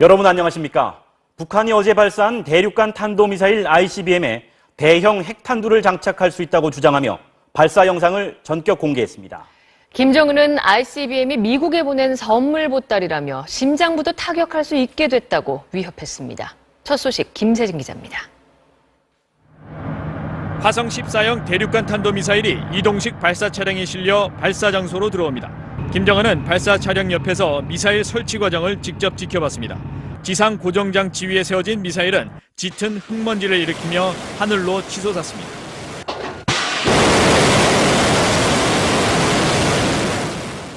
여러분 안녕하십니까? 북한이 어제 발사한 대륙간 탄도미사일 ICBM에 대형 핵탄두를 장착할 수 있다고 주장하며 발사 영상을 전격 공개했습니다. 김정은은 ICBM이 미국에 보낸 선물 보따리라며 심장부도 타격할 수 있게 됐다고 위협했습니다. 첫 소식 김세진 기자입니다. 화성 14형 대륙간 탄도미사일이 이동식 발사 차량에 실려 발사 장소로 들어옵니다. 김정은은 발사 차량 옆에서 미사일 설치 과정을 직접 지켜봤습니다. 지상 고정장치 위에 세워진 미사일은 짙은 흙먼지를 일으키며 하늘로 치솟았습니다.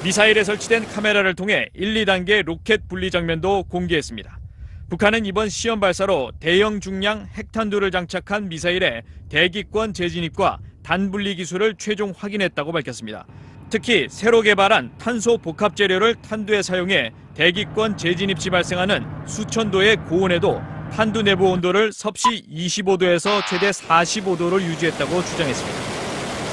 미사일에 설치된 카메라를 통해 1, 2단계 로켓 분리 장면도 공개했습니다. 북한은 이번 시험 발사로 대형 중량 핵탄두를 장착한 미사일의 대기권 재진입과 단분리 기술을 최종 확인했다고 밝혔습니다. 특히 새로 개발한 탄소 복합 재료를 탄두에 사용해 대기권 재진입 시 발생하는 수천도의 고온에도 탄두 내부 온도를 섭씨 25도에서 최대 45도를 유지했다고 주장했습니다.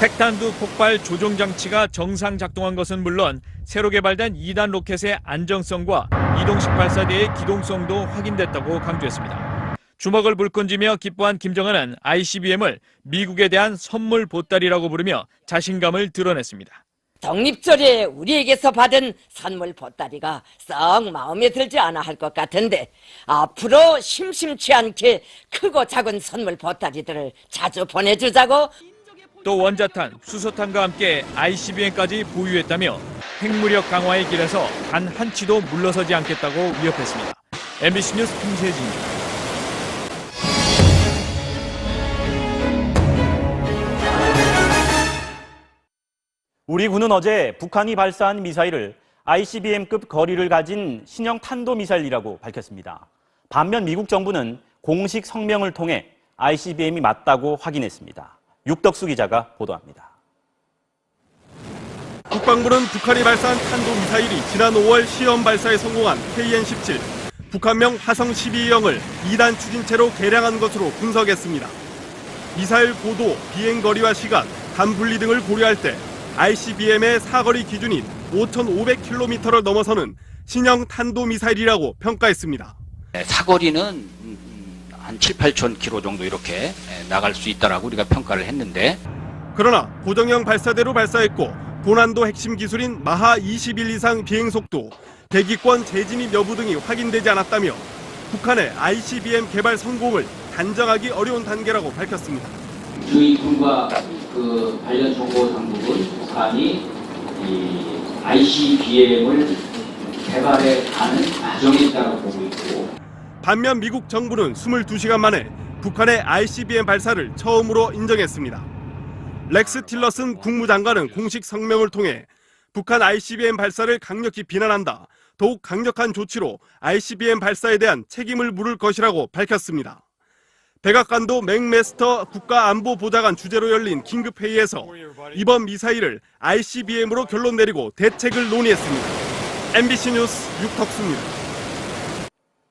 핵탄두 폭발 조종 장치가 정상 작동한 것은 물론 새로 개발된 2단 로켓의 안정성과 이동식 발사대의 기동성도 확인됐다고 강조했습니다. 주먹을 불끈쥐며 기뻐한 김정은은 ICBM을 미국에 대한 선물 보따리라고 부르며 자신감을 드러냈습니다. 독립절에 우리에게서 받은 선물 보따리가 썩 마음에 들지 않아 할 것 같은데 앞으로 심심치 않게 크고 작은 선물 보따리들을 자주 보내주자고. 또 원자탄, 수소탄과 함께 ICBM까지 보유했다며 핵무력 강화의 길에서 단 한 치도 물러서지 않겠다고 위협했습니다. MBC 뉴스 김세진입니다. 우리 군은 어제 북한이 발사한 미사일을 ICBM급 거리를 가진 신형 탄도미사일이라고 밝혔습니다. 반면 미국 정부는 공식 성명을 통해 ICBM이 맞다고 확인했습니다. 육덕수 기자가 보도합니다. 국방부는 북한이 발사한 탄도미사일이 지난 5월 시험 발사에 성공한 KN-17, 북한명 화성 12형을 2단 추진체로 개량한 것으로 분석했습니다. 미사일 고도, 비행거리와 시간, 단분리 등을 고려할 때 ICBM의 사거리 기준인 5,500km를 넘어서는 신형 탄도미사일이라고 평가했습니다. 사거리는 한 7, 8천 킬로 정도 이렇게 나갈 수 있다라고 우리가 평가를 했는데, 그러나 고정형 발사대로 발사했고 고난도 핵심 기술인 마하 21 이상 비행속도, 대기권 재진입 여부 등이 확인되지 않았다며 북한의 ICBM 개발 성공을 단정하기 어려운 단계라고 밝혔습니다. 저희 군과 그 관련 정보 당국은 북한이 이 ICBM을 개발해 가는 과정에 있다고 보고 있고, 반면 미국 정부는 22시간 만에 북한의 ICBM 발사를 처음으로 인정했습니다. 렉스 틸러슨 국무장관은 공식 성명을 통해 북한 ICBM 발사를 강력히 비난한다. 더욱 강력한 조치로 ICBM 발사에 대한 책임을 물을 것이라고 밝혔습니다. 백악관도 맥메스터 국가안보보좌관 주재로 열린 긴급회의에서 이번 미사일을 ICBM으로 결론 내리고 대책을 논의했습니다. MBC 뉴스 육덕수입니다.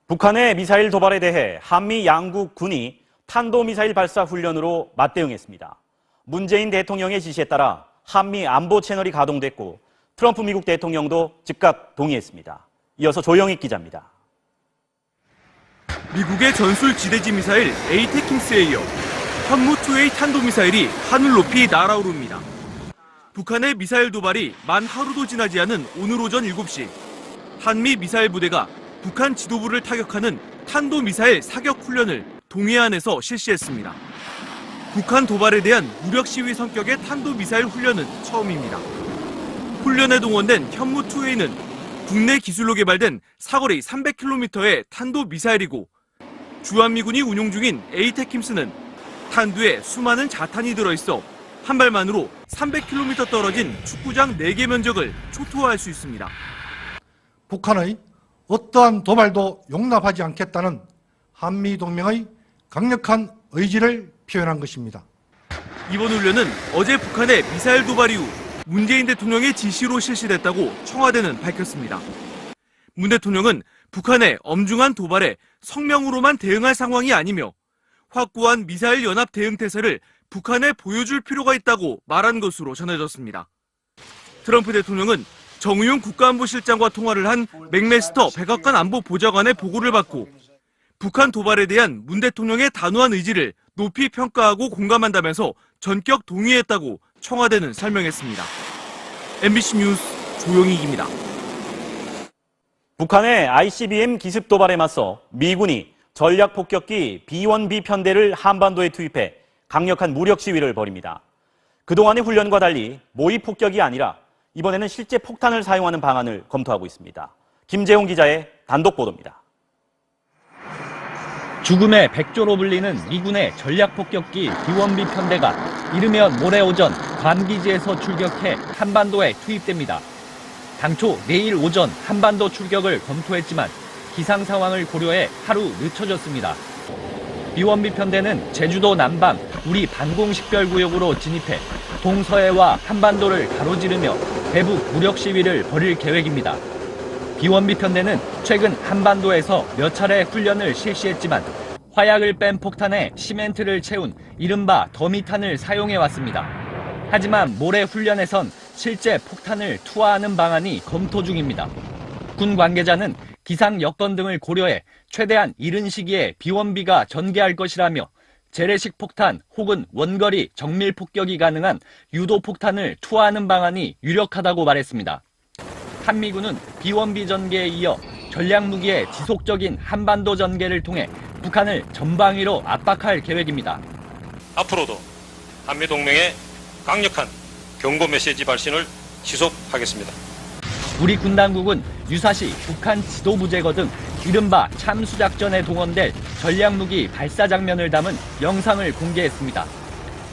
북한의 미사일 도발에 대해 한미 양국 군이 탄도미사일 발사 훈련으로 맞대응했습니다. 문재인 대통령의 지시에 따라 한미 안보 채널이 가동됐고 트럼프 미국 대통령도 즉각 동의했습니다. 이어서 조영익 기자입니다. 미국의 전술 지대지 미사일 에이테킹스에 이어 현무2A 탄도미사일이 하늘 높이 날아오릅니다. 북한의 미사일 도발이 만 하루도 지나지 않은 오늘 오전 7시, 한미 미사일 부대가 북한 지도부를 타격하는 탄도미사일 사격 훈련을 동해안에서 실시했습니다. 북한 도발에 대한 무력 시위 성격의 탄도미사일 훈련은 처음입니다. 훈련에 동원된 현무2A는 국내 기술로 개발된 사거리 300km의 탄도미사일이고, 주한미군이 운용 중인 에이테킴스는 탄두에 수많은 자탄이 들어있어 한 발만으로 300km 떨어진 축구장 4개 면적을 초토화할 수 있습니다. 북한의 어떠한 도발도 용납하지 않겠다는 한미동맹의 강력한 의지를 표현한 것입니다. 이번 훈련은 어제 북한의 미사일 도발 이후 문재인 대통령의 지시로 실시됐다고 청와대는 밝혔습니다. 문 대통령은 북한의 엄중한 도발에 성명으로만 대응할 상황이 아니며 확고한 미사일 연합 대응 태세를 북한에 보여줄 필요가 있다고 말한 것으로 전해졌습니다. 트럼프 대통령은 정의용 국가안보실장과 통화를 한 맥메스터 백악관 안보보좌관의 보고를 받고 북한 도발에 대한 문 대통령의 단호한 의지를 높이 평가하고 공감한다면서 전격 동의했다고 청와대는 설명했습니다. MBC 뉴스 조용익입니다. 북한의 ICBM 기습 도발에 맞서 미군이 전략폭격기 B-1B 편대를 한반도에 투입해 강력한 무력 시위를 벌입니다. 그동안의 훈련과 달리 모의 폭격이 아니라 이번에는 실제 폭탄을 사용하는 방안을 검토하고 있습니다. 김재용 기자의 단독 보도입니다. 죽음의 백조로 불리는 미군의 전략폭격기 B-1B 편대가 이르면 모레 오전 괌 기지에서 출격해 한반도에 투입됩니다. 당초 내일 오전 한반도 출격을 검토했지만 기상 상황을 고려해 하루 늦춰졌습니다. B-1B 편대는 제주도 남방 우리 반공식별구역으로 진입해 동서해와 한반도를 가로지르며 대북 무력 시위를 벌일 계획입니다. B-1B 편대는 최근 한반도에서 몇 차례 훈련을 실시했지만 화약을 뺀 폭탄에 시멘트를 채운 이른바 더미탄을 사용해왔습니다. 하지만 모레 훈련에선 실제 폭탄을 투하하는 방안이 검토 중입니다. 군 관계자는 기상 여건 등을 고려해 최대한 이른 시기에 B-1B가 전개할 것이라며 재래식 폭탄 혹은 원거리 정밀 폭격이 가능한 유도 폭탄을 투하하는 방안이 유력하다고 말했습니다. 한미군은 B-1B 전개에 이어 전략무기의 지속적인 한반도 전개를 통해 북한을 전방위로 압박할 계획입니다. 앞으로도 한미동맹의 강력한 경고 메시지 발신을 지속하겠습니다. 우리 군 당국은 유사시 북한 지도부 제거 등 이른바 참수작전에 동원될 전략무기 발사 장면을 담은 영상을 공개했습니다.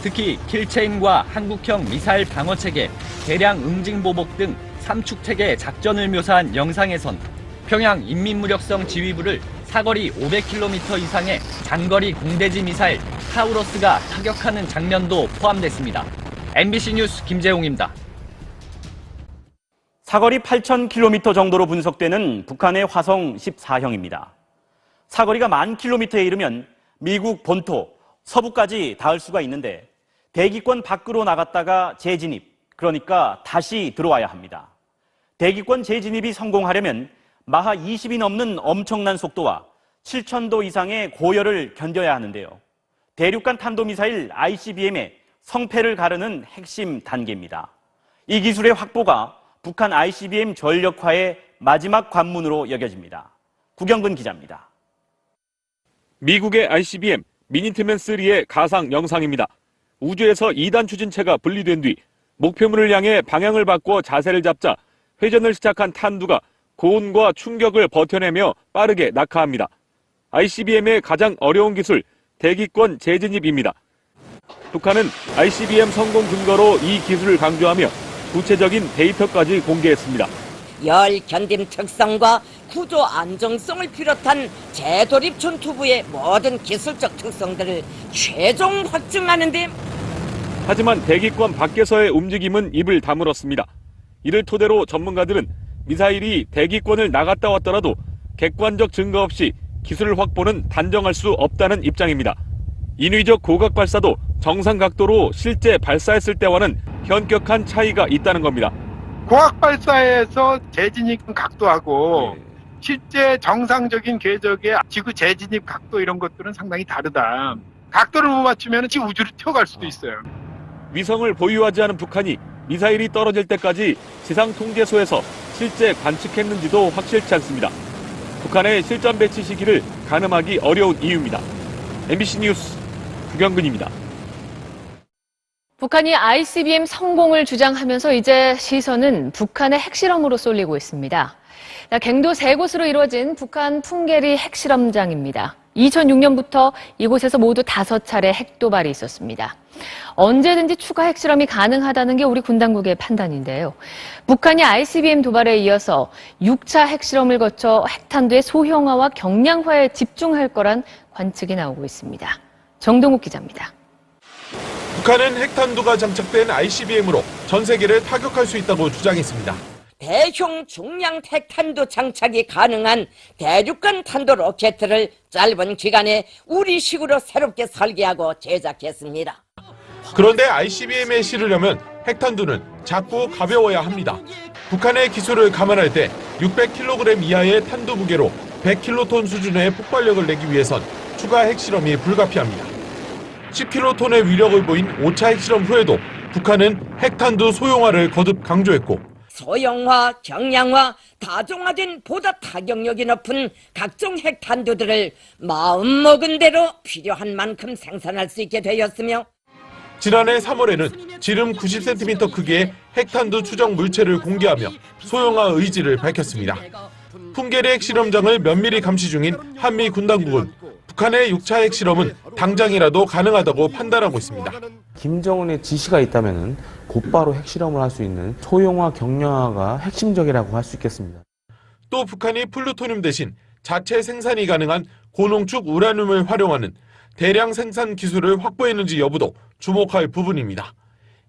특히 킬체인과 한국형 미사일 방어체계, 대량 응징보복 등 삼축체계 작전을 묘사한 영상에선 평양 인민무력성 지휘부를 사거리 500km 이상의 장거리 공대지 미사일 타우러스가 타격하는 장면도 포함됐습니다. MBC 뉴스 김재용입니다. 사거리 8,000km 정도로 분석되는 북한의 화성 14형입니다. 사거리가 10,000km에 이르면 미국 본토, 서부까지 닿을 수가 있는데 대기권 밖으로 나갔다가 재진입, 그러니까 다시 들어와야 합니다. 대기권 재진입이 성공하려면 마하 20이 넘는 엄청난 속도와 7,000도 이상의 고열을 견뎌야 하는데요. 대륙간 탄도미사일 ICBM의 성패를 가르는 핵심 단계입니다. 이 기술의 확보가 북한 ICBM 전력화의 마지막 관문으로 여겨집니다. 구경근 기자입니다. 미국의 ICBM 미니트맨3의 가상 영상입니다. 우주에서 2단 추진체가 분리된 뒤 목표물을 향해 방향을 바꿔 자세를 잡자 회전을 시작한 탄두가 고온과 충격을 버텨내며 빠르게 낙하합니다. ICBM의 가장 어려운 기술, 대기권 재진입입니다. 북한은 ICBM 성공 근거로 이 기술을 강조하며 구체적인 데이터까지 공개했습니다. 열 견딤 특성과 구조 안정성을 비롯한 재돌입 전투부의 모든 기술적 특성들을 최종 확증하는 데 하지만 대기권 밖에서의 움직임은 입을 다물었습니다. 이를 토대로 전문가들은 미사일이 대기권을 나갔다 왔더라도 객관적 증거 없이 기술 확보는 단정할 수 없다는 입장입니다. 인위적 고각 발사도 정상 각도로 실제 발사했을 때와는 현격한 차이가 있다는 겁니다. 고각 발사에서 재진입 각도하고 실제 정상적인 궤적의 지구 재진입 각도 이런 것들은 상당히 다르다. 각도를 못 맞추면 지금 우주로 튀어갈 수도 있어요. 위성을 보유하지 않은 북한이 미사일이 떨어질 때까지 지상 통제소에서 실제 관측했는지도 확실치 않습니다. 북한의 실전 배치 시기를 가늠하기 어려운 이유입니다. MBC 뉴스 구경근입니다. 북한이 ICBM 성공을 주장하면서 이제 시선은 북한의 핵실험으로 쏠리고 있습니다. 갱도 3곳으로 이루어진 북한 풍계리 핵실험장입니다. 2006년부터 이곳에서 모두 5차례 핵도발이 있었습니다. 언제든지 추가 핵실험이 가능하다는 게 우리 군 당국의 판단인데요. 북한이 ICBM 도발에 이어서 6차 핵실험을 거쳐 핵탄두의 소형화와 경량화에 집중할 거란 관측이 나오고 있습니다. 정동욱 기자입니다. 북한은 핵탄두가 장착된 ICBM으로 전 세계를 타격할 수 있다고 주장했습니다. 대형 중량 핵탄두 장착이 가능한 대륙간 탄도 로켓을 짧은 기간에 우리식으로 새롭게 설계하고 제작했습니다. 그런데 ICBM에 실으려면 핵탄두는 작고 가벼워야 합니다. 북한의 기술을 감안할 때 600kg 이하의 탄도 무게로 100킬로톤 수준의 폭발력을 내기 위해선 추가 핵실험이 불가피합니다. 10킬로톤의 위력을 보인 5차 핵실험 후에도 북한은 핵탄두 소형화를 거듭 강조했고 소형화, 경량화, 다종화된 보다 타격력이 높은 각종 핵탄두들을 마음먹은 대로 필요한 만큼 생산할 수 있게 되었으며 지난해 3월에는 지름 90cm 크기의 핵탄두 추정 물체를 공개하며 소형화 의지를 밝혔습니다. 풍계리 핵실험장을 면밀히 감시 중인 한미 군당국은 북한의 6차 핵실험은 당장이라도 가능하다고 판단하고 있습니다. 김정은의 지시가 있다면 곧바로 핵실험을 할 수 있는 소형화, 경량화가 핵심적이라고 할 수 있겠습니다. 또 북한이 플루토늄 대신 자체 생산이 가능한 고농축 우라늄을 활용하는 대량 생산 기술을 확보했는지 여부도 주목할 부분입니다.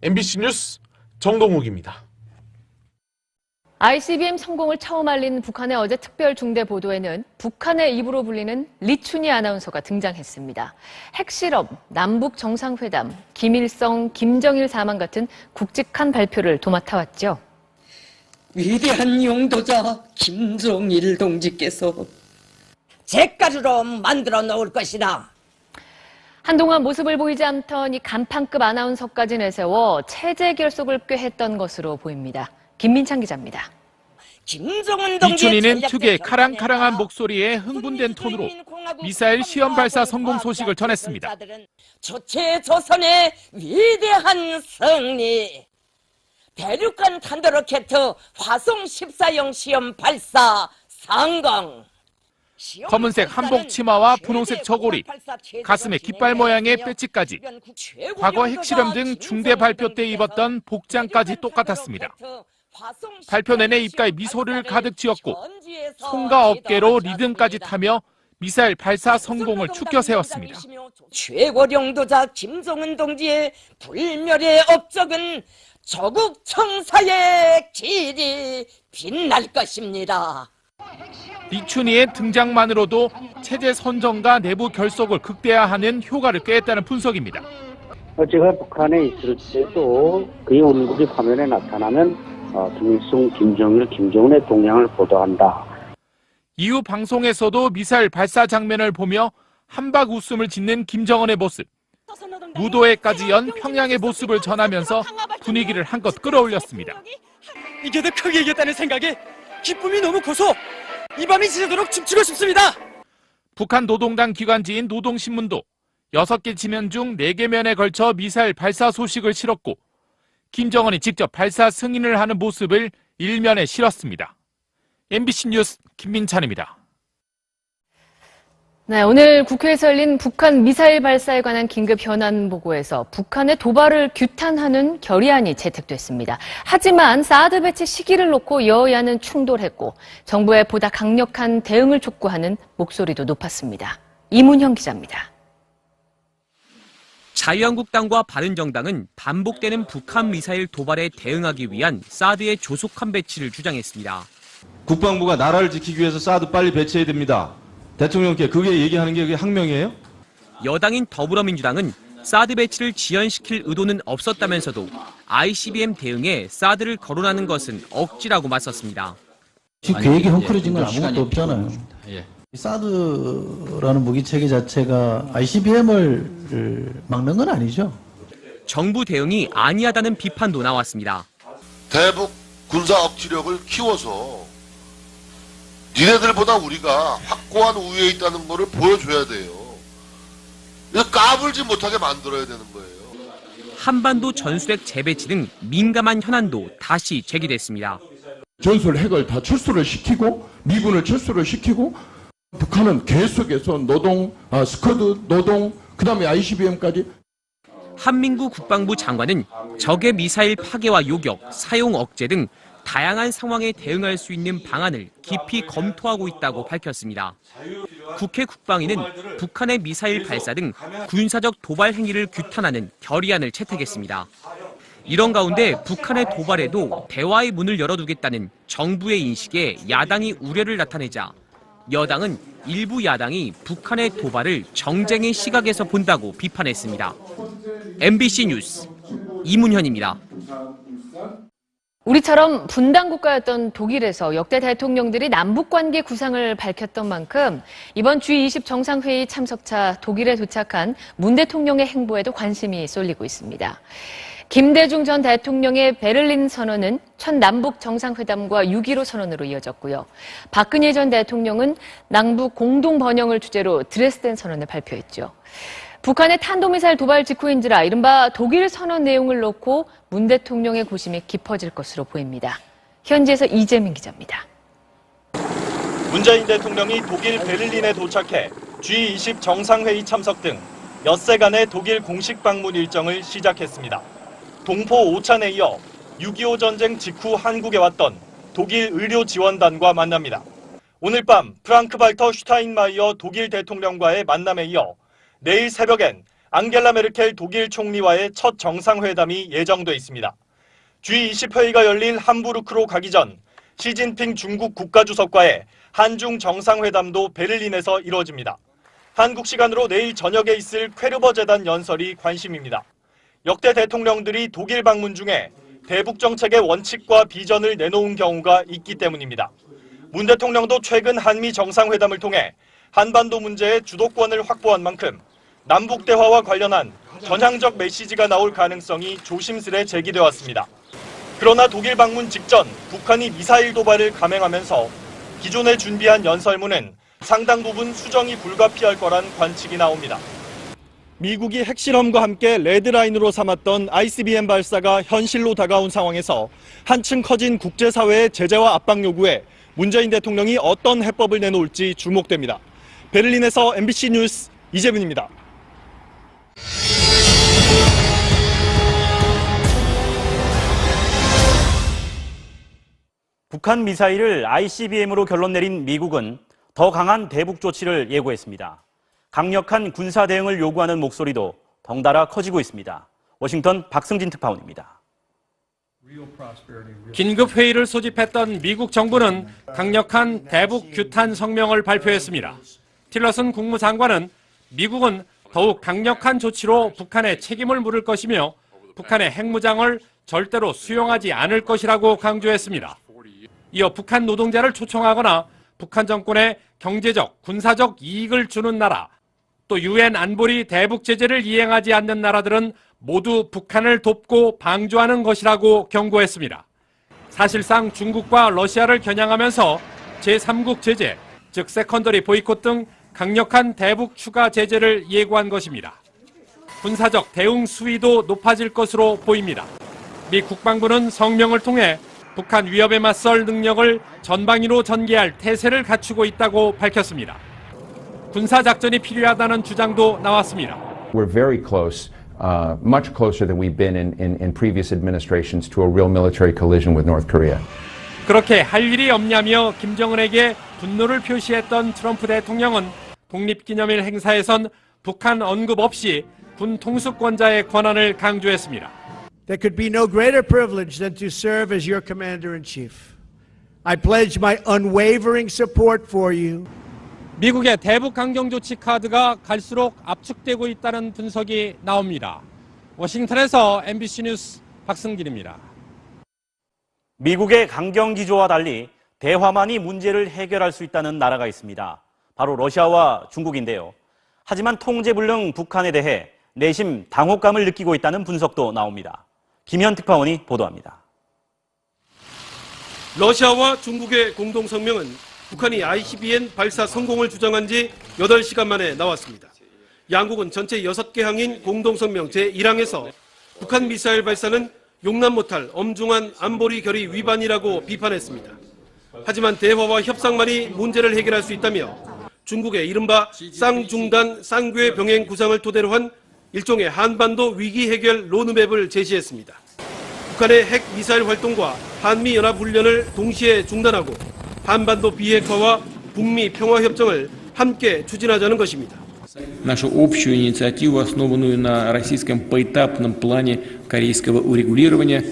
MBC 뉴스 정동욱입니다. ICBM 성공을 처음 알린 북한의 어제 특별 중대 보도에는 북한의 입으로 불리는 리춘희 아나운서가 등장했습니다. 핵실험, 남북 정상회담, 김일성, 김정일 사망 같은 굵직한 발표를 도맡아왔죠. 위대한 용도자 김정일 동지께서 잿가루로 만들어 놓을 것이다. 한동안 모습을 보이지 않던 이 간판급 아나운서까지 내세워 체제 결속을 꾀했던 것으로 보입니다. 김민창 기자입니다. 이춘희는 특유의 카랑카랑한 목소리에 흥분된 톤으로 미사일 시험 발사 성공 소식을 전했습니다. 조체 조선의 위대한 승리. 대륙간 탄도로켓 화성 14형 시험 발사 성공. 검은색 한복 치마와 분홍색 저고리, 가슴에 깃발 모양의 배지까지, 과거 핵실험 등 중대 발표 때 입었던 복장까지 똑같았습니다. 발표 내내 입가에 미소를 가득 지었고 손과 어깨로 리듬까지 타며 미사일 발사 성공을 축켜 세웠습니다. 최고 용도자 김정은 동지의 불멸의 업적은 조국 청사의 길이 빛날 것입니다. 이춘희의 등장만으로도 체제 선정과 내부 결속을 극대화하는 효과를 꾀했다는 분석입니다. 제가 북한에 있을 때도 그의 얼굴이 화면에 나타나면 김일성, 김정일, 김정은의 동향을 보도한다. 이후 방송에서도 미사일 발사 장면을 보며 한박 웃음을 짓는 김정은의 모습, 무도회까지 연 평양의 모습을 전하면서 분위기를 한껏 끌어올렸습니다. 이겨도 크게 이겼다는 생각에 기쁨이 너무 커서 이 밤이 지새도록 춤추고 싶습니다. 북한 노동당 기관지인 노동신문도 6개 지면 중 4개 면에 걸쳐 미사일 발사 소식을 실었고 김정은이 직접 발사 승인을 하는 모습을 일면에 실었습니다. MBC 뉴스 김민찬입니다. 네, 오늘 국회에서 열린 북한 미사일 발사에 관한 긴급 현안 보고에서 북한의 도발을 규탄하는 결의안이 채택됐습니다. 하지만 사드 배치 시기를 놓고 여야는 충돌했고 정부의 보다 강력한 대응을 촉구하는 목소리도 높았습니다. 이문형 기자입니다. 자유한국당과 바른정당은 반복되는 북한 미사일 도발에 대응하기 위한 사드의 조속한 배치를 주장했습니다. 국방부가 나라를 지키기 위해서 사드 빨리 배치해야 됩니다. 대통령께 그게 얘기하는 게 그게 항명이에요? 여당인 더불어민주당은 사드 배치를 지연시킬 의도는 없었다면서도 ICBM 대응에 사드를 거론하는 것은 억지라고 맞섰습니다. 지금 계획이 헝클어진 건 아무것도 없잖아요. 사드라는 무기 체계 자체가 ICBM을 막는 건 아니죠. 정부 대응이 아니하다는 비판도 나왔습니다. 대북 군사 억지력을 키워서 니네들보다 우리가 확고한 우위에 있다는 거를 보여줘야 돼요. 까불지 못하게 만들어야 되는 거예요. 한반도 전술핵 재배치 등 민감한 현안도 다시 제기됐습니다. 전술 핵을 다 철수를 시키고 미군을 철수를 시키고 북한은 계속해서 스커드 노동 그다음에 ICBM까지. 한민구 국방부 장관은 적의 미사일 파괴와 요격, 사용 억제 등 다양한 상황에 대응할 수 있는 방안을 깊이 검토하고 있다고 밝혔습니다. 국회 국방위는 북한의 미사일 발사 등 군사적 도발 행위를 규탄하는 결의안을 채택했습니다. 이런 가운데 북한의 도발에도 대화의 문을 열어두겠다는 정부의 인식에 야당이 우려를 나타내자 여당은 일부 야당이 북한의 도발을 정쟁의 시각에서 본다고 비판했습니다. MBC 뉴스 이문현입니다. 우리처럼 분단 국가였던 독일에서 역대 대통령들이 남북관계 구상을 밝혔던 만큼 이번 G20 정상회의 참석차 독일에 도착한 문 대통령의 행보에도 관심이 쏠리고 있습니다. 김대중 전 대통령의 베를린 선언은 첫 남북 정상회담과 6.15 선언으로 이어졌고요. 박근혜 전 대통령은 남북 공동 번영을 주제로 드레스덴 선언을 발표했죠. 북한의 탄도미사일 도발 직후인지라 이른바 독일 선언 내용을 놓고 문 대통령의 고심이 깊어질 것으로 보입니다. 현지에서 이재민 기자입니다. 문재인 대통령이 독일 베를린에 도착해 G20 정상회의 참석 등 엿새간의 독일 공식 방문 일정을 시작했습니다. 동포 오찬에 이어 6.25 전쟁 직후 한국에 왔던 독일 의료 지원단과 만납니다. 오늘 밤 프랑크발터 슈타인마이어 독일 대통령과의 만남에 이어 내일 새벽엔 앙겔라 메르켈 독일 총리와의 첫 정상회담이 예정돼 있습니다. G20 회의가 열릴 함부르크로 가기 전 시진핑 중국 국가주석과의 한중 정상회담도 베를린에서 이뤄집니다. 한국 시간으로 내일 저녁에 있을 퀘르버 재단 연설이 관심입니다. 역대 대통령들이 독일 방문 중에 대북 정책의 원칙과 비전을 내놓은 경우가 있기 때문입니다. 문 대통령도 최근 한미 정상회담을 통해 한반도 문제의 주도권을 확보한 만큼 남북 대화와 관련한 전향적 메시지가 나올 가능성이 조심스레 제기돼 왔습니다. 그러나 독일 방문 직전 북한이 미사일 도발을 감행하면서 기존에 준비한 연설문은 상당 부분 수정이 불가피할 거란 관측이 나옵니다. 미국이 핵실험과 함께 레드라인으로 삼았던 ICBM 발사가 현실로 다가온 상황에서 한층 커진 국제사회의 제재와 압박 요구에 문재인 대통령이 어떤 해법을 내놓을지 주목됩니다. 베를린에서 MBC 뉴스 이재민입니다. 북한 미사일을 ICBM으로 결론 내린 미국은 더 강한 대북 조치를 예고했습니다. 강력한 군사 대응을 요구하는 목소리도 덩달아 커지고 있습니다. 워싱턴 박승진 특파원입니다. 긴급 회의를 소집했던 미국 정부는 강력한 대북 규탄 성명을 발표했습니다. 틸러슨 국무장관은 미국은 더욱 강력한 조치로 북한의 책임을 물을 것이며 북한의 핵무장을 절대로 수용하지 않을 것이라고 강조했습니다. 이어 북한 노동자를 초청하거나 북한 정권에 경제적, 군사적 이익을 주는 나라, 또 유엔 안보리 대북 제재를 이행하지 않는 나라들은 모두 북한을 돕고 방조하는 것이라고 경고했습니다. 사실상 중국과 러시아를 겨냥하면서 제3국 제재, 즉 세컨더리 보이콧 등 강력한 대북 추가 제재를 예고한 것입니다. 군사적 대응 수위도 높아질 것으로 보입니다. 미 국방부는 성명을 통해 북한 위협에 맞설 능력을 전방위로 전개할 태세를 갖추고 있다고 밝혔습니다. 군사작전이 필요하다는 주장도 나왔습니다. We're very close, much closer than we've been in previous administrations to a real military collision with North Korea. 그렇게 할 일이 없냐며 김정은에게 분노를 표시했던 트럼프 대통령은 독립기념일 행사에선 북한 언급 없이 군 통수권자의 권한을 강조했습니다. There could be no greater privilege than to serve as your commander-in-chief. I pledge my unwavering support for you. 미국의 대북 강경 조치 카드가 갈수록 압축되고 있다는 분석이 나옵니다. 워싱턴에서 MBC 뉴스 박승길입니다. 미국의 강경 기조와 달리 대화만이 문제를 해결할 수 있다는 나라가 있습니다. 바로 러시아와 중국인데요. 하지만 통제불능 북한에 대해 내심 당혹감을 느끼고 있다는 분석도 나옵니다. 김현 특파원이 보도합니다. 러시아와 중국의 공동성명은 북한이 ICBM 발사 성공을 주장한 지 8시간 만에 나왔습니다. 양국은 전체 6개 항인 공동성명 제1항에서 북한 미사일 발사는 용납 못할 엄중한 안보리 결의 위반이라고 비판했습니다. 하지만 대화와 협상만이 문제를 해결할 수 있다며 중국의 이른바 쌍중단 쌍궤 병행 구상을 토대로 한 일종의 한반도 위기 해결 로드맵을 제시했습니다. 북한의 핵 미사일 활동과 한미연합훈련을 동시에 중단하고 한반도 비핵화와 북미 평화협정을 함께 추진하자는 것입니다. Нашу общую инициативу, основанную на российском поэтапном плане корейского урегулирования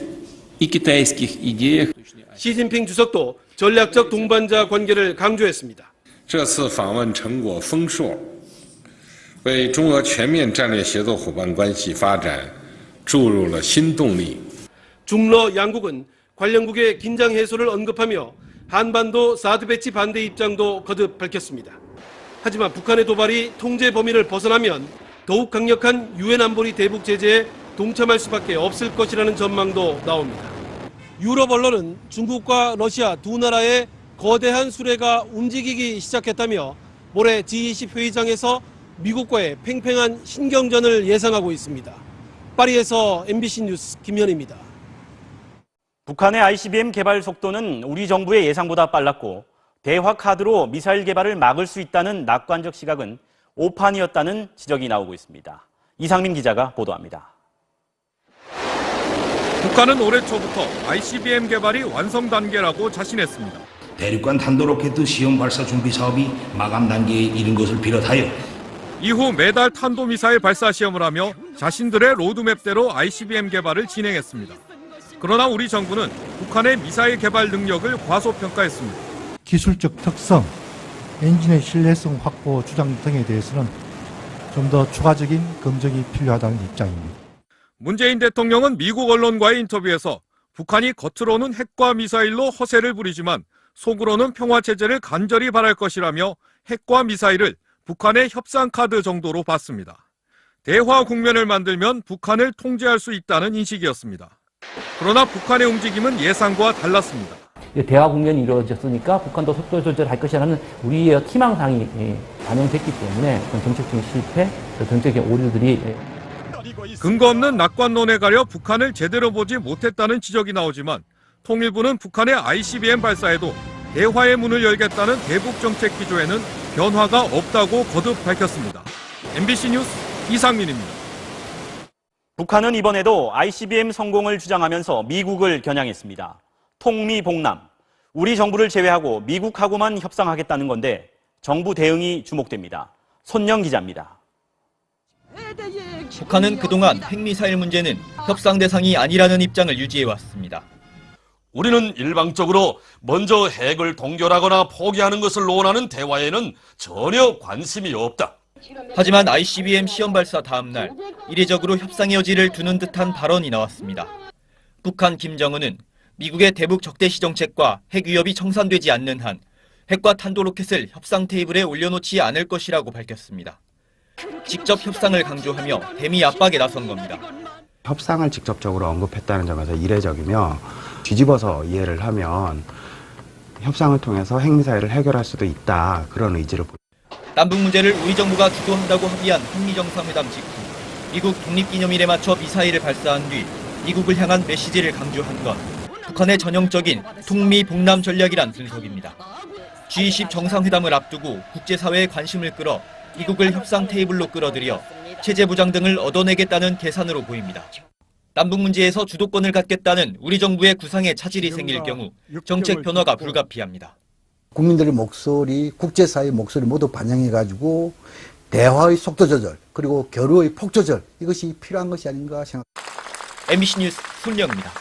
и китайских идеях. 시진핑 주석도 전략적 동반자 관계를 강조했습니다. 这次访问成果丰硕，为中俄全面战略协作伙伴关系发展注入了新动力。 중러 양국은 관련국의 긴장 해소를 언급하며 한반도 사드 배치 반대 입장도 거듭 밝혔습니다. 하지만 북한의 도발이 통제 범위를 벗어나면 더욱 강력한 유엔 안보리 대북 제재에 동참할 수밖에 없을 것이라는 전망도 나옵니다. 유럽 언론은 중국과 러시아 두 나라의 거대한 수레가 움직이기 시작했다며 모레 G20 회의장에서 미국과의 팽팽한 신경전을 예상하고 있습니다. 파리에서 MBC 뉴스 김현입니다. 북한의 ICBM 개발 속도는 우리 정부의 예상보다 빨랐고 대화 카드로 미사일 개발을 막을 수 있다는 낙관적 시각은 오판이었다는 지적이 나오고 있습니다. 이상민 기자가 보도합니다. 북한은 올해 초부터 ICBM 개발이 완성 단계라고 자신했습니다. 대륙간 탄도로켓 시험 발사 준비 사업이 마감 단계에 이른 것을 비롯하여 이후 매달 탄도미사일 발사 시험을 하며 자신들의 로드맵대로 ICBM 개발을 진행했습니다. 그러나 우리 정부는 북한의 미사일 개발 능력을 과소평가했습니다. 기술적 특성, 엔진의 신뢰성 확보 주장 등에 대해서는 좀 더 추가적인 검증이 필요하다는 입장입니다. 문재인 대통령은 미국 언론과의 인터뷰에서 북한이 겉으로는 핵과 미사일로 허세를 부리지만 속으로는 평화체제를 간절히 바랄 것이라며 핵과 미사일을 북한의 협상 카드 정도로 봤습니다. 대화 국면을 만들면 북한을 통제할 수 있다는 인식이었습니다. 그러나 북한의 움직임은 예상과 달랐습니다. 대화 국면이 이루어졌으니까 북한도 속도 조절할 것이라는 우리의 희망사항이 반영됐기 때문에 정책적인 실패, 정책적인 오류들이 근거 없는 낙관론에 가려 북한을 제대로 보지 못했다는 지적이 나오지만 통일부는 북한의 ICBM 발사에도 대화의 문을 열겠다는 대북 정책 기조에는 변화가 없다고 거듭 밝혔습니다. MBC 뉴스 이상민입니다. 북한은 이번에도 ICBM 성공을 주장하면서 미국을 겨냥했습니다. 통미봉남, 우리 정부를 제외하고 미국하고만 협상하겠다는 건데 정부 대응이 주목됩니다. 손영 기자입니다. 북한은 그동안 핵미사일 문제는 협상 대상이 아니라는 입장을 유지해왔습니다. 우리는 일방적으로 먼저 핵을 동결하거나 포기하는 것을 논하는 대화에는 전혀 관심이 없다. 하지만 ICBM 시험 발사 다음 날 이례적으로 협상의 여지를 두는 듯한 발언이 나왔습니다. 북한 김정은은 미국의 대북 적대시 정책과 핵 위협이 청산되지 않는 한 핵과 탄도로켓을 협상 테이블에 올려놓지 않을 것이라고 밝혔습니다. 직접 협상을 강조하며 대미 압박에 나선 겁니다. 협상을 직접적으로 언급했다는 점에서 이례적이며 뒤집어서 이해를 하면 협상을 통해서 핵미사일을 해결할 수도 있다, 그런 의지를 보입니다. 남북 문제를 우리 정부가 주도한다고 합의한 한미정상회담 직후 미국 독립기념일에 맞춰 미사일을 발사한 뒤 미국을 향한 메시지를 강조한 건 북한의 전형적인 통미봉남 전략이란 분석입니다. G20 정상회담을 앞두고 국제사회의 관심을 끌어 미국을 협상 테이블로 끌어들여 체제 부장 등을 얻어내겠다는 계산으로 보입니다. 남북 문제에서 주도권을 갖겠다는 우리 정부의 구상에 차질이 생길 경우 정책 변화가 불가피합니다. 국민들의 목소리, 국제사회의 목소리 모두 반영해가지고 대화의 속도 조절, 그리고 교류의 폭 조절, 이것이 필요한 것이 아닌가 생각합니다. MBC 뉴스 손영입니다.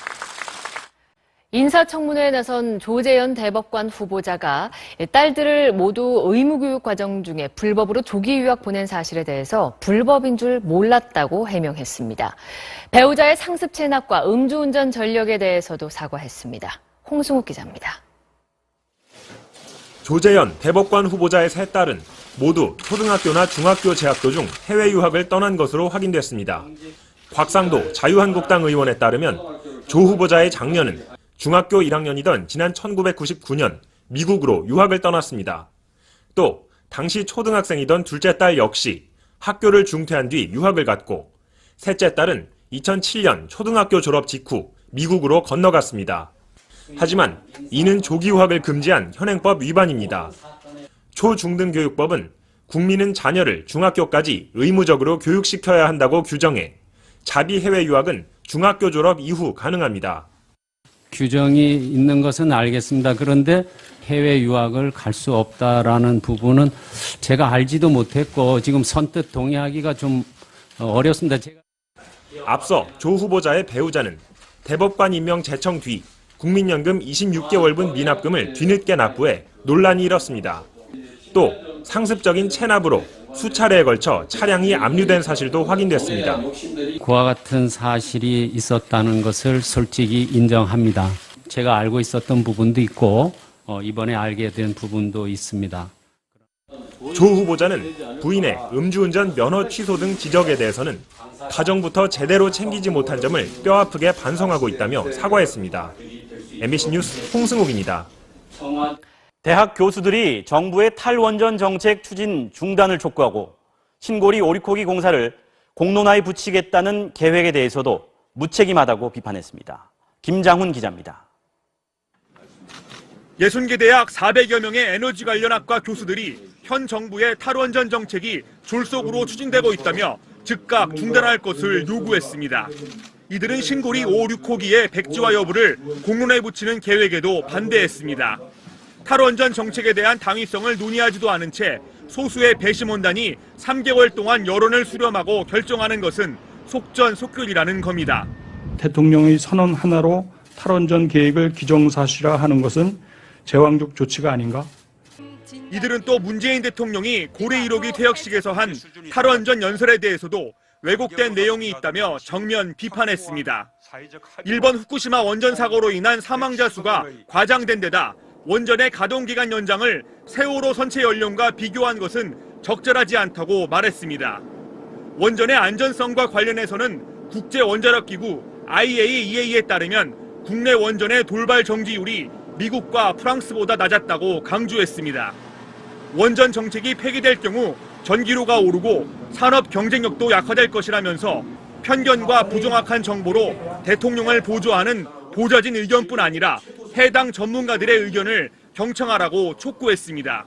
인사청문회에 나선 조재현 대법관 후보자가 딸들을 모두 의무교육 과정 중에 불법으로 조기 유학 보낸 사실에 대해서 불법인 줄 몰랐다고 해명했습니다. 배우자의 상습 체납과 음주운전 전력에 대해서도 사과했습니다. 홍승욱 기자입니다. 조재현 대법관 후보자의 세 딸은 모두 초등학교나 중학교 재학도 중 해외 유학을 떠난 것으로 확인됐습니다. 곽상도 자유한국당 의원에 따르면 조 후보자의 장녀는 중학교 1학년이던 지난 1999년 미국으로 유학을 떠났습니다. 또 당시 초등학생이던 둘째 딸 역시 학교를 중퇴한 뒤 유학을 갔고 셋째 딸은 2007년 초등학교 졸업 직후 미국으로 건너갔습니다. 하지만 이는 조기 유학을 금지한 현행법 위반입니다. 초중등교육법은 국민은 자녀를 중학교까지 의무적으로 교육시켜야 한다고 규정해 자비 해외 유학은 중학교 졸업 이후 가능합니다. 규정이 있는 것은 알겠습니다. 그런데 해외 유학을 갈 수 없다라는 부분은 제가 알지도 못했고 지금 선뜻 동의하기가 좀 어렵습니다. 앞서 조 후보자의 배우자는 대법관 임명 제청 뒤 국민연금 26개월분 미납금을 뒤늦게 납부해 논란이 일었습니다. 또 상습적인 체납으로 수차례에 걸쳐 차량이 압류된 사실도 확인됐습니다. 그와 같은 사실이 있었다는 것을 솔직히 인정합니다. 제가 알고 있었던 부분도 있고 이번에 알게 된 부분도 있습니다. 조 후보자는 부인의 음주운전 면허 취소 등 지적에 대해서는 가정부터 제대로 챙기지 못한 점을 뼈아프게 반성하고 있다며 사과했습니다. MBC 뉴스 홍승욱입니다. 대학 교수들이 정부의 탈원전 정책 추진 중단을 촉구하고 신고리 오리코기 공사를 공론화에 붙이겠다는 계획에 대해서도 무책임하다고 비판했습니다. 김장훈 기자입니다. 60개 대학 400여 명의 에너지 관련 학과 교수들이 현 정부의 탈원전 정책이 졸속으로 추진되고 있다며 즉각 중단할 것을 요구했습니다. 이들은 신고리 5, 6호기의 백지화 여부를 공론화에 붙이는 계획에도 반대했습니다. 탈원전 정책에 대한 당위성을 논의하지도 않은 채 소수의 배심원단이 3개월 동안 여론을 수렴하고 결정하는 것은 속전속결이라는 겁니다. 대통령의 선언 하나로 탈원전 계획을 기정사실화하는 것은 제왕적 조치가 아닌가? 이들은 또 문재인 대통령이 고래 1호기 퇴역식에서 한 탈원전 연설에 대해서도 왜곡된 내용이 있다며 정면 비판했습니다. 일본 후쿠시마 원전 사고로 인한 사망자 수가 과장된 데다 원전의 가동기간 연장을 세월호 선체 연령과 비교한 것은 적절하지 않다고 말했습니다. 원전의 안전성과 관련해서는 국제원자력기구 IAEA에 따르면 국내 원전의 돌발 정지율이 미국과 프랑스보다 낮았다고 강조했습니다. 원전 정책이 폐기될 경우 전기료가 오르고 산업 경쟁력도 약화될 것이라면서 편견과 부정확한 정보로 대통령을 보조하는 보좌진 의견뿐 아니라 해당 전문가들의 의견을 경청하라고 촉구했습니다.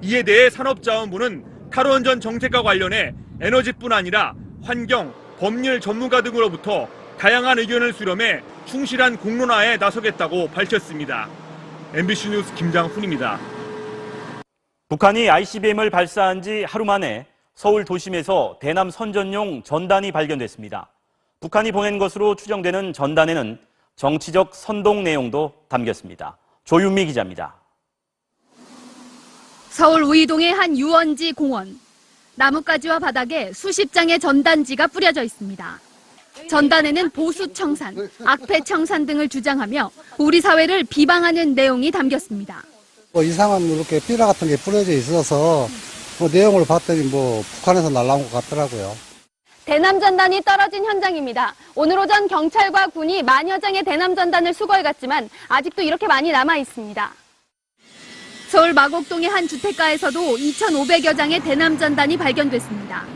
이에 대해 산업자원부는 탈원전 정책과 관련해 에너지뿐 아니라 환경, 법률 전문가 등으로부터 다양한 의견을 수렴해 충실한 공론화에 나서겠다고 밝혔습니다. MBC 뉴스 김장훈입니다. 북한이 ICBM을 발사한 지 하루 만에 서울 도심에서 대남 선전용 전단이 발견됐습니다. 북한이 보낸 것으로 추정되는 전단에는 정치적 선동 내용도 담겼습니다. 조윤미 기자입니다. 서울 우이동의 한 유원지 공원. 나뭇가지와 바닥에 수십 장의 전단지가 뿌려져 있습니다. 전단에는 보수 청산, 악패 청산 등을 주장하며 우리 사회를 비방하는 내용이 담겼습니다. 이상한 이렇게 삐라 같은 게 뿌려져 있어서 내용을 봤더니 북한에서 날라온 것 같더라고요. 대남 전단이 떨어진 현장입니다. 오늘 오전 경찰과 군이 만여 장의 대남 전단을 수거해 갔지만 아직도 이렇게 많이 남아 있습니다. 서울 마곡동의 한 주택가에서도 2,500여 장의 대남 전단이 발견됐습니다.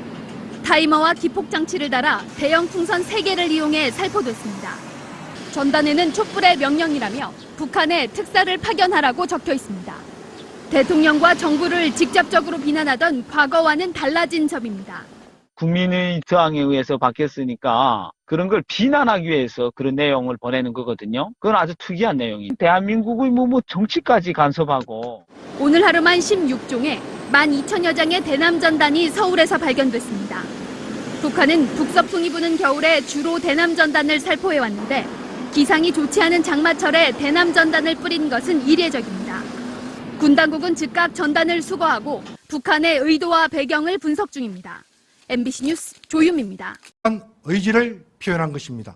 타이머와 기폭 장치를 달아 대형 풍선 3개를 이용해 살포됐습니다. 전단에는 촛불의 명령이라며 북한에 특사를 파견하라고 적혀 있습니다. 대통령과 정부를 직접적으로 비난하던 과거와는 달라진 점입니다. 국민의 저항에 의해서 바뀌었으니까 그런 걸 비난하기 위해서 그런 내용을 보내는 거거든요. 그건 아주 특이한 내용이에요. 대한민국의 정치까지 간섭하고. 오늘 하루만 16종에 12,000여 장의 대남 전단이 서울에서 발견됐습니다. 북한은 북서풍이 부는 겨울에 주로 대남 전단을 살포해왔는데 기상이 좋지 않은 장마철에 대남 전단을 뿌린 것은 이례적입니다. 군 당국은 즉각 전단을 수거하고 북한의 의도와 배경을 분석 중입니다. MBC 뉴스 조윤미입니다. 의지를 표현한 것입니다.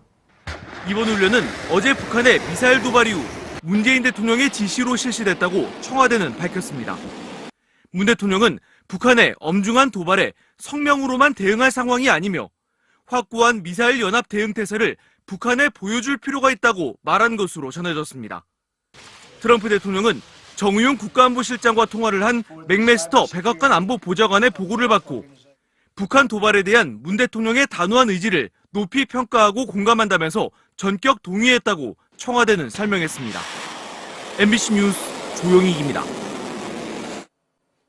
이번 훈련은 어제 북한의 미사일 도발 이후 문재인 대통령의 지시로 실시됐다고 청와대는 밝혔습니다. 문 대통령은 북한의 엄중한 도발에 성명으로만 대응할 상황이 아니며 확고한 미사일 연합 대응 태세를 북한에 보여줄 필요가 있다고 말한 것으로 전해졌습니다. 트럼프 대통령은 정의용 국가안보실장과 통화를 한 맥메스터 백악관 안보보좌관의 보고를 받고 북한 도발에 대한 문 대통령의 단호한 의지를 높이 평가하고 공감한다면서 전격 동의했다고 청와대는 설명했습니다. MBC 뉴스 조영익입니다.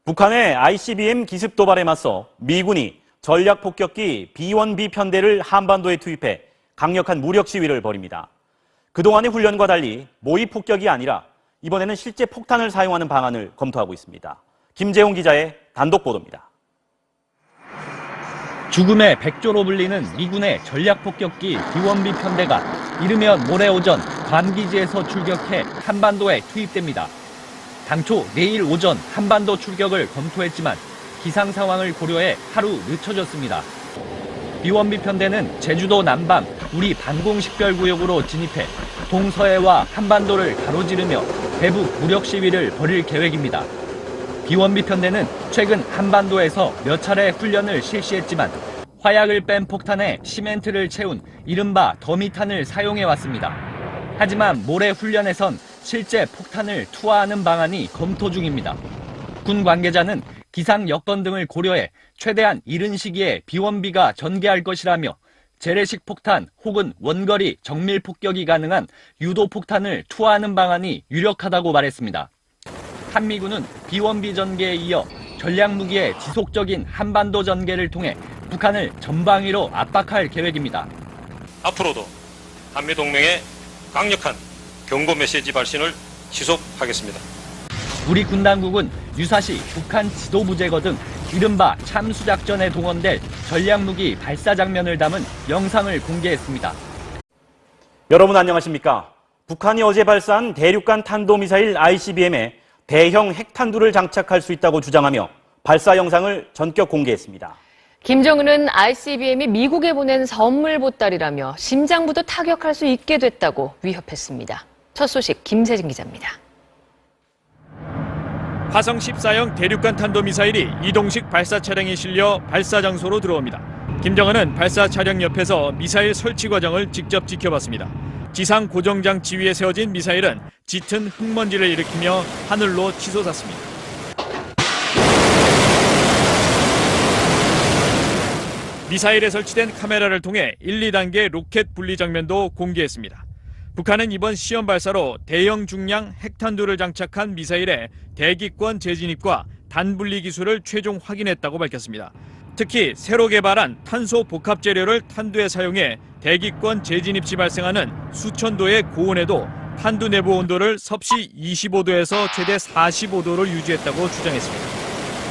북한의 ICBM 기습 도발에 맞서 미군이 전략폭격기 B-1B 편대를 한반도에 투입해 강력한 무력 시위를 벌입니다. 그동안의 훈련과 달리 모의 폭격이 아니라 이번에는 실제 폭탄을 사용하는 방안을 검토하고 있습니다. 김재홍 기자의 단독 보도입니다. 죽음의 백조로 불리는 미군의 전략폭격기 B-1B 편대가 이르면 모레 오전 괌기지에서 출격해 한반도에 투입됩니다. 당초 내일 오전 한반도 출격을 검토했지만 기상 상황을 고려해 하루 늦춰졌습니다. B-1B 편대는 제주도 남방 우리 반공식별구역으로 진입해 동서해와 한반도를 가로지르며 대북 무력 시위를 벌일 계획입니다. 비원비 편대는 최근 한반도에서 몇 차례 훈련을 실시했지만 화약을 뺀 폭탄에 시멘트를 채운 이른바 더미탄을 사용해왔습니다. 하지만 모레 훈련에선 실제 폭탄을 투하하는 방안이 검토 중입니다. 군 관계자는 기상 여건 등을 고려해 최대한 이른 시기에 비원비가 전개할 것이라며 재래식 폭탄 혹은 원거리 정밀 폭격이 가능한 유도 폭탄을 투하하는 방안이 유력하다고 말했습니다. 한미군은 비원비 전개에 이어 전략무기의 지속적인 한반도 전개를 통해 북한을 전방위로 압박할 계획입니다. 앞으로도 한미동맹의 강력한 경고 메시지 발신을 지속하겠습니다. 우리 군 당국은 유사시 북한 지도부 제거 등 이른바 참수작전에 동원될 전략무기 발사 장면을 담은 영상을 공개했습니다. 여러분 안녕하십니까? 북한이 어제 발사한 대륙간 탄도미사일 ICBM에 대형 핵탄두를 장착할 수 있다고 주장하며 발사 영상을 전격 공개했습니다. 김정은은 ICBM이 미국에 보낸 선물 보따리라며 심장부도 타격할 수 있게 됐다고 위협했습니다. 첫 소식 김세진 기자입니다. 화성 14형 대륙간 탄도미사일이 이동식 발사 차량에 실려 발사 장소로 들어옵니다. 김정은은 발사 차량 옆에서 미사일 설치 과정을 직접 지켜봤습니다. 지상 고정장치 위에 세워진 미사일은 짙은 흙먼지를 일으키며 하늘로 치솟았습니다. 미사일에 설치된 카메라를 통해 1, 2단계 로켓 분리 장면도 공개했습니다. 북한은 이번 시험 발사로 대형 중량 핵탄두를 장착한 미사일의 대기권 재진입과 단분리 기술을 최종 확인했다고 밝혔습니다. 특히 새로 개발한 탄소 복합 재료를 탄두에 사용해 대기권 재진입 시 발생하는 수천도의 고온에도 탄두 내부 온도를 섭씨 25도에서 최대 45도를 유지했다고 주장했습니다.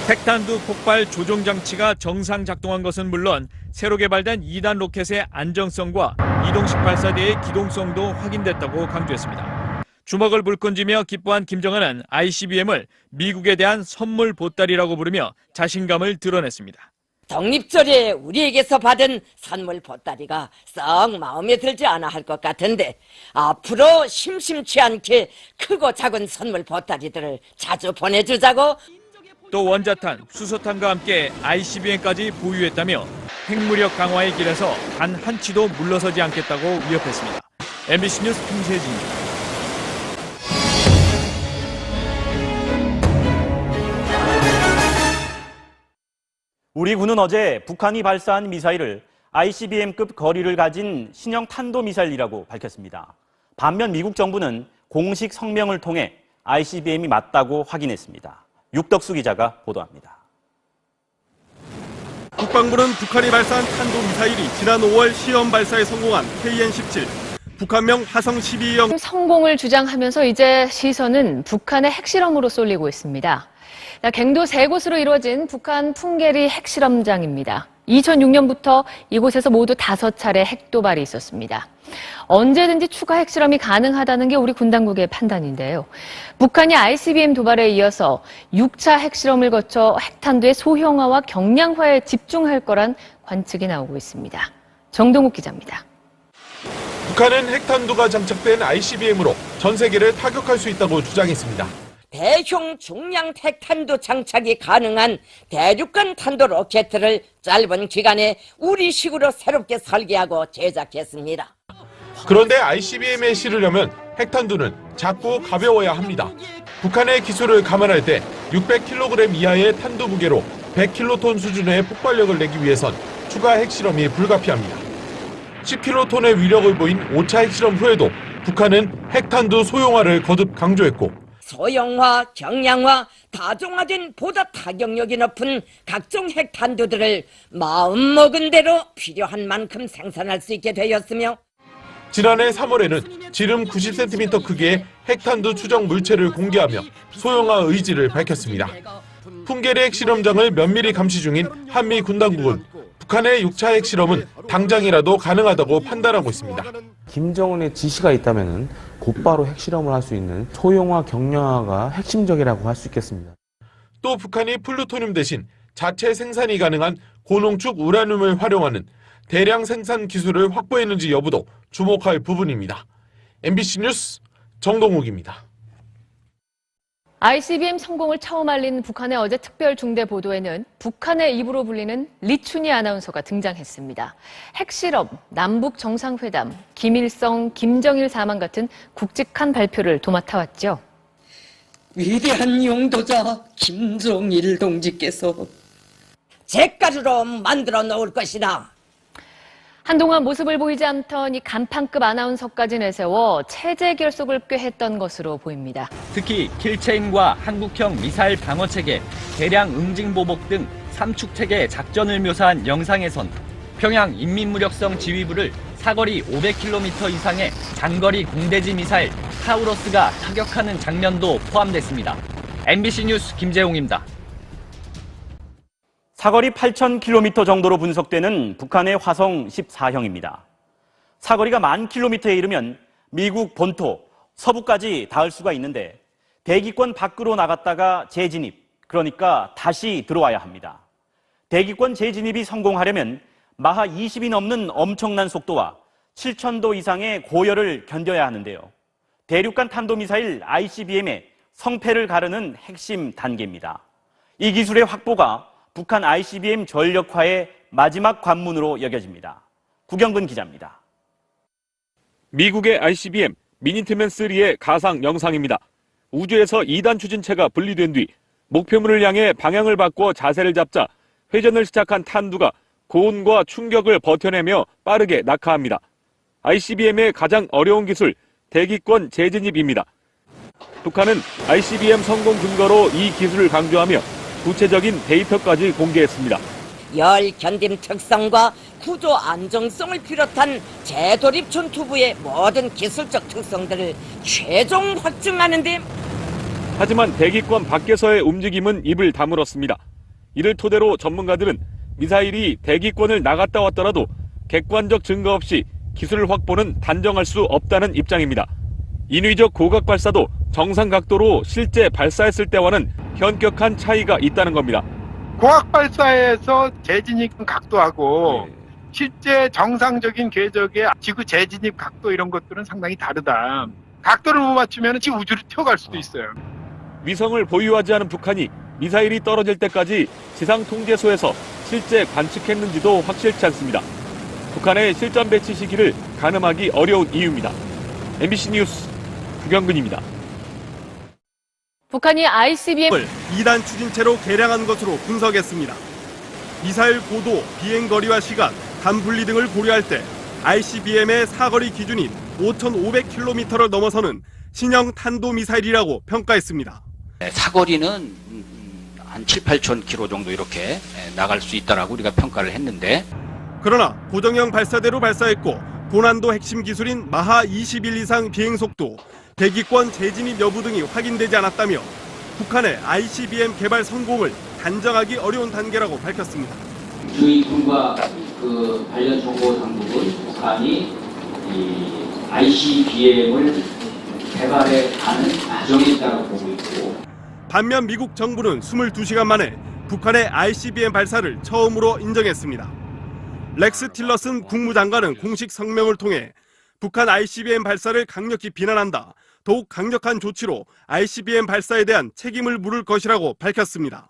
핵탄두 폭발 조종 장치가 정상 작동한 것은 물론 새로 개발된 2단 로켓의 안정성과 이동식 발사대의 기동성도 확인됐다고 강조했습니다. 주먹을 불끈 쥐며 기뻐한 김정은은 ICBM을 미국에 대한 선물 보따리라고 부르며 자신감을 드러냈습니다. 독립절에 우리에게서 받은 선물 보따리가 썩 마음에 들지 않아 할 것 같은데 앞으로 심심치 않게 크고 작은 선물 보따리들을 자주 보내주자고. 또 원자탄, 수소탄과 함께 ICBM까지 보유했다며 핵무력 강화의 길에서 단 한 치도 물러서지 않겠다고 위협했습니다. MBC 뉴스 김세진입니다. 우리 군은 어제 북한이 발사한 미사일을 ICBM급 거리를 가진 신형 탄도미사일이라고 밝혔습니다. 반면 미국 정부는 공식 성명을 통해 ICBM이 맞다고 확인했습니다. 육덕수 기자가 보도합니다. 국방부는 북한이 발사한 탄도미사일이 지난 5월 시험 발사에 성공한 KN-17, 북한명 화성 12형 성공을 주장하면서 이제 시선은 북한의 핵실험으로 쏠리고 있습니다. 갱도 3곳으로 이루어진 북한 풍계리 핵실험장입니다. 2006년부터 이곳에서 모두 5차례 핵도발이 있었습니다. 언제든지 추가 핵실험이 가능하다는 게 우리 군 당국의 판단인데요. 북한이 ICBM 도발에 이어서 6차 핵실험을 거쳐 핵탄두의 소형화와 경량화에 집중할 거란 관측이 나오고 있습니다. 정동욱 기자입니다. 북한은 핵탄두가 장착된 ICBM으로 전 세계를 타격할 수 있다고 주장했습니다. 대형 중량 핵탄두 장착이 가능한 대륙간 탄도 로켓을 짧은 기간에 우리식으로 새롭게 설계하고 제작했습니다. 그런데 ICBM에 실으려면 핵탄두는 작고 가벼워야 합니다. 북한의 기술을 감안할 때 600kg 이하의 탄두 무게로 100킬로톤 수준의 폭발력을 내기 위해선 추가 핵실험이 불가피합니다. 10킬로톤의 위력을 보인 5차 핵실험 후에도 북한은 핵탄두 소형화를 거듭 강조했고 소형화, 경량화, 다종화된 보다 타격력이 높은 각종 핵탄두들을 마음먹은 대로 필요한 만큼 생산할 수 있게 되었으며 지난해 3월에는 지름 90cm 크기의 핵탄두 추정 물체를 공개하며 소형화 의지를 밝혔습니다. 풍계리 핵실험장을 면밀히 감시 중인 한미 군 당국은 북한의 6차 핵실험은 당장이라도 가능하다고 판단하고 있습니다. 김정은의 지시가 있다면 곧바로 핵실험을 할 수 있는 소형화, 경량화가 핵심적이라고 할 수 있겠습니다. 또 북한이 플루토늄 대신 자체 생산이 가능한 고농축 우라늄을 활용하는 대량 생산 기술을 확보했는지 여부도 주목할 부분입니다. MBC 뉴스 정동욱입니다. ICBM 성공을 처음 알린 북한의 어제 특별 중대 보도에는 북한의 입으로 불리는 리춘희 아나운서가 등장했습니다. 핵실험, 남북 정상회담, 김일성, 김정일 사망 같은 굵직한 발표를 도맡아왔죠. 위대한 용도자 김정일 동지께서 잿가루로 만들어 놓을 것이다. 한동안 모습을 보이지 않던 이 간판급 아나운서까지 내세워 체제 결속을 꾀했던 것으로 보입니다. 특히 킬체인과 한국형 미사일 방어체계, 대량 응징보복 등 삼축체계 작전을 묘사한 영상에선 평양 인민무력성 지휘부를 사거리 500km 이상의 장거리 공대지 미사일 타우러스가 타격하는 장면도 포함됐습니다. MBC 뉴스 김재홍입니다. 사거리 8,000km 정도로 분석되는 북한의 화성 14형입니다. 사거리가 10,000km에 이르면 미국 본토, 서부까지 닿을 수가 있는데 대기권 밖으로 나갔다가 재진입, 그러니까 다시 들어와야 합니다. 대기권 재진입이 성공하려면 마하 20이 넘는 엄청난 속도와 7,000도 이상의 고열을 견뎌야 하는데요. 대륙간 탄도미사일 ICBM의 성패를 가르는 핵심 단계입니다. 이 기술의 확보가 북한 ICBM 전력화의 마지막 관문으로 여겨집니다. 구경근 기자입니다. 미국의 ICBM 미니트맨3의 가상 영상입니다. 우주에서 2단 추진체가 분리된 뒤 목표물을 향해 방향을 바꿔 자세를 잡자 회전을 시작한 탄두가 고온과 충격을 버텨내며 빠르게 낙하합니다. ICBM의 가장 어려운 기술, 대기권 재진입입니다. 북한은 ICBM 성공 근거로 이 기술을 강조하며 구체적인 데이터까지 공개했습니다. 열 견딤 특성과 구조 안정성을 비롯한 재돌입 전투부의 모든 기술적 특성들을 최종 확증하는 데 하지만 대기권 밖에서의 움직임은 입을 다물었습니다. 이를 토대로 전문가들은 미사일이 대기권을 나갔다 왔더라도 객관적 증거 없이 기술 확보는 단정할 수 없다는 입장입니다. 인위적 고각 발사도 정상 각도로 실제 발사했을 때와는 현격한 차이가 있다는 겁니다. 고각 발사에서 재진입 각도하고 실제 정상적인 궤적의 지구 재진입 각도 이런 것들은 상당히 다르다. 각도를 못 맞추면 지금 우주로 튀어갈 수도 있어요. 위성을 보유하지 않은 북한이 미사일이 떨어질 때까지 지상 통제소에서 실제 관측했는지도 확실치 않습니다. 북한의 실전 배치 시기를 가늠하기 어려운 이유입니다. MBC 뉴스 구경근입니다. 북한이 ICBM을 2단 추진체로 개량한 것으로 분석했습니다. 미사일 고도, 비행 거리와 시간, 간 분리 등을 고려할 때 ICBM의 사거리 기준인 5,500km를 넘어서는 신형 탄도미사일이라고 평가했습니다. 사거리는 한 7, 8천 km 정도 이렇게 나갈 수 있다라고 우리가 평가를 했는데 그러나 고정형 발사대로 발사했고 고난도 핵심 기술인 마하 21 이상 비행 속도, 대기권 재진입 여부 등이 확인되지 않았다며 북한의 ICBM 개발 성공을 단정하기 어려운 단계라고 밝혔습니다. 주의군과 그 관련 정보 당국은 북한이 이 ICBM을 개발해 가는 과정에 있다고 보고 있고 반면 미국 정부는 22시간 만에 북한의 ICBM 발사를 처음으로 인정했습니다. 렉스 틸러슨 국무장관은 공식 성명을 통해 북한 ICBM 발사를 강력히 비난한다. 더욱 강력한 조치로 ICBM 발사에 대한 책임을 물을 것이라고 밝혔습니다.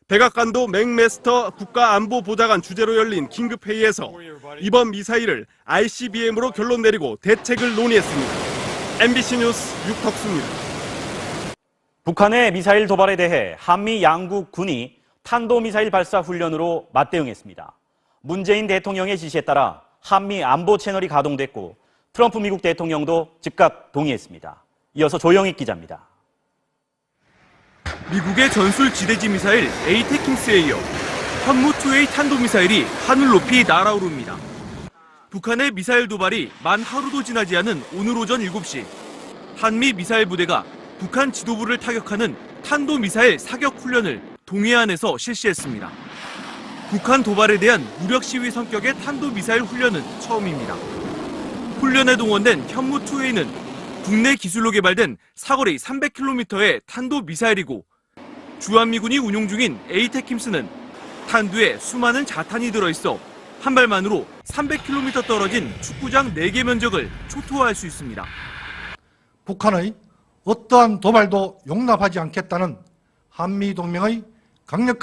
백악관도 맥메스터 국가안보보좌관 주재로 열린 긴급회의에서 이번 미사일을 ICBM으로 결론 내리고 대책을 논의했습니다. MBC 뉴스 육덕수입니다. 북한의 미사일 도발에 대해 한미 양국 군이 탄도미사일 발사 훈련으로 맞대응했습니다. 문재인 대통령의 지시에 따라 한미 안보 채널이 가동됐고 트럼프 미국 대통령도 즉각 동의했습니다. 이어서 조영익 기자입니다. 미국의 전술 지대지 미사일 에이테킹스에 이어 현무2A 탄도미사일이 하늘 높이 날아오릅니다. 북한의 미사일 도발이 만 하루도 지나지 않은 오늘 오전 7시 한미 미사일 부대가 북한 지도부를 타격하는 탄도미사일 사격 훈련을 동해안에서 실시했습니다. 북한 도발에 대한 무력 시위 성격의 탄도미사일 훈련은 처음입니다. 훈련에 동원된 현무2A는 국내 기술로 개발된 사거리 300km의 탄도미사일이고 주한미군이 운용 중인 에이테킴스는 탄두에 수많은 자탄이 들어있어 한 발만으로 300km 떨어진 축구장 4개 면적을 초토화할 수 있습니다. 북한의 어떠한 도발도 용납하지 않겠다는 한미동맹의 강력한